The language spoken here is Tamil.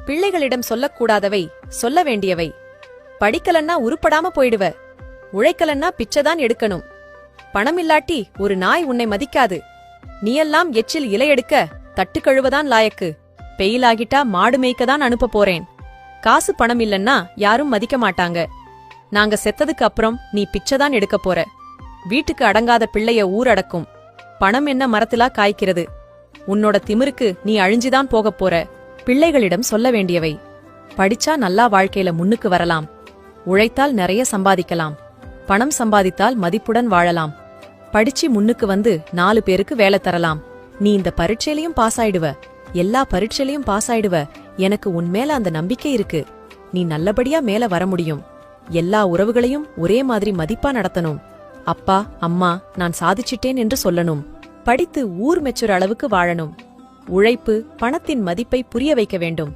பிள்ளைகளிடம் சொல்லக்கூடாதவை சொல்ல வேண்டியவை. படிக்கலன்னா உருப்படாம போயிடுவ. உழைக்கலன்னா பிச்சைதான் எடுக்கணும். பணமில்லாட்டி ஒரு நாய் உன்னை மதிக்காது. நீயெல்லாம் எச்சில் இலையெடுக்க தட்டு கழுவதான் லாயக்கு. பெயிலாகிட்டா மாடு மேய்க்கதான் அனுப்ப போறேன். காசு பணம் இல்லன்னா யாரும் மதிக்க மாட்டாங்க. நாங்க செத்ததுக்கு அப்புறம் நீ பிச்சைதான் எடுக்க போற. வீட்டுக்கு அடங்காத பிள்ளைய ஊரடக்கும். பணம் என்ன மரத்திலா காய்க்கிறது? உன்னோட திமிருக்கு நீ அழிஞ்சுதான் போகப் போற. பிள்ளைகளிடம் சொல்ல வேண்டியவை. படிச்சா நல்லா வாழ்க்கையில முன்னுக்கு வரலாம். உழைத்தால் நிறைய சம்பாதிக்கலாம். பணம் சம்பாதித்தால் மதிப்புடன் வாழலாம். படிச்சு முன்னுக்கு வந்து 4 பேருக்கு வேலை தரலாம். நீ இந்த பரீட்சையிலையும் பாஸ் ஆயிடுவ. எல்லா பரீட்சையிலையும் பாஸ் ஆயிடுவ. எனக்கு உன்மேல அந்த நம்பிக்கை இருக்கு. நீ நல்லபடியா மேல வர முடியும். எல்லா உறவுகளையும் ஒரே மாதிரி மதிப்பா நடத்தணும். அப்பா அம்மா நான் சாதிச்சிட்டேன் என்று சொல்லணும். படித்து ஊர் மெச்சுற அளவுக்கு வாழணும். உழைப்பு பணத்தின் மதிப்பை புரிய வைக்க வேண்டும்.